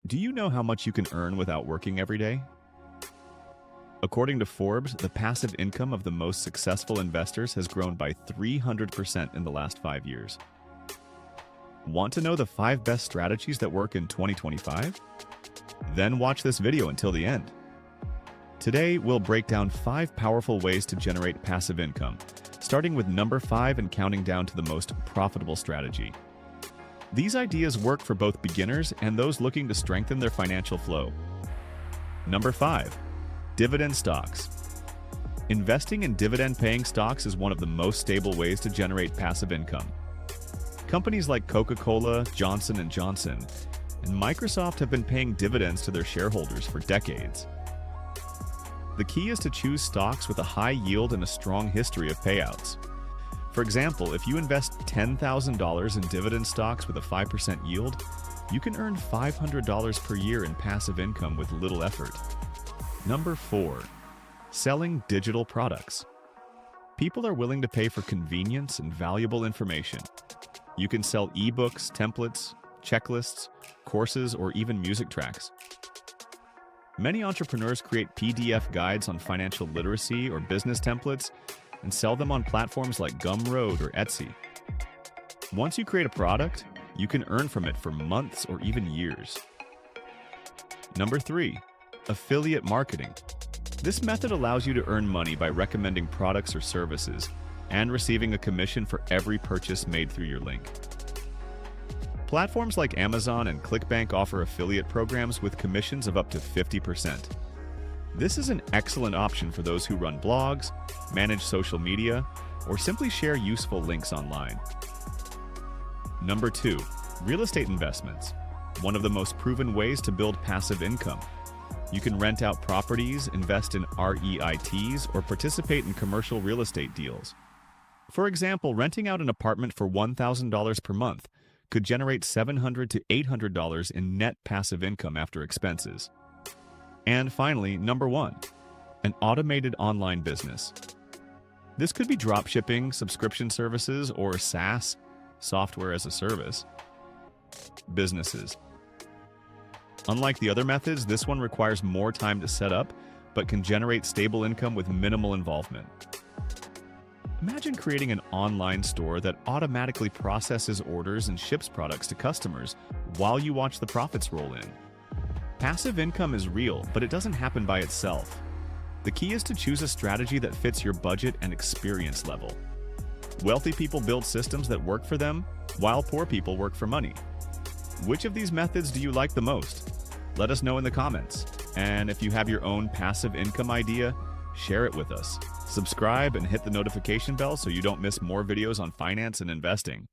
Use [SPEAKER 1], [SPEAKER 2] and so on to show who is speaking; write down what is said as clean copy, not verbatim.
[SPEAKER 1] Do you know how much you can earn without working every day? According to Forbes, the passive income of the most successful investors has grown by 300% in the last 5 years. Want to know the 5 best strategies that work in 2025? Then watch this video until the end. Today, we'll break down 5 powerful ways to generate passive income, starting with number 5 and counting down to the most profitable strategy. These ideas work for both beginners and those looking to strengthen their financial flow. Number 5. Dividend stocks. Investing in dividend-paying stocks is one of the most stable ways to generate passive income. Companies like Coca-Cola, Johnson & Johnson, and Microsoft have been paying dividends to their shareholders for decades. The key is to choose stocks with a high yield and a strong history of payouts. For example, if you invest $10,000 in dividend stocks with a 5% yield, you can earn $500 per year in passive income with little effort. Number 4. Selling digital products. People are willing to pay for convenience and valuable information. You can sell ebooks, templates, checklists, courses, or even music tracks. Many entrepreneurs create PDF guides on financial literacy or business templates and sell them on platforms like Gumroad or Etsy. Once you create a product, you can earn from it for months or even years. Number 3. Affiliate marketing. This method allows you to earn money by recommending products or services and receiving a commission for every purchase made through your link. Platforms like Amazon and ClickBank offer affiliate programs with commissions of up to 50%. This is an excellent option for those who run blogs, manage social media, or simply share useful links online. Number 2. Real estate investments. One of the most proven ways to build passive income. You can rent out properties, invest in REITs, or participate in commercial real estate deals. For example, renting out an apartment for $1,000 per month could generate $700 to $800 in net passive income after expenses. And finally, number 1, an automated online business. This could be dropshipping, subscription services, or SaaS, software as a service, businesses. Unlike the other methods, this one requires more time to set up, but can generate stable income with minimal involvement. Imagine creating an online store that automatically processes orders and ships products to customers while you watch the profits roll in. Passive income is real, but it doesn't happen by itself. The key is to choose a strategy that fits your budget and experience level. Wealthy people build systems that work for them, while poor people work for money. Which of these methods do you like the most? Let us know in the comments. And if you have your own passive income idea, share it with us. Subscribe and hit the notification bell so you don't miss more videos on finance and investing.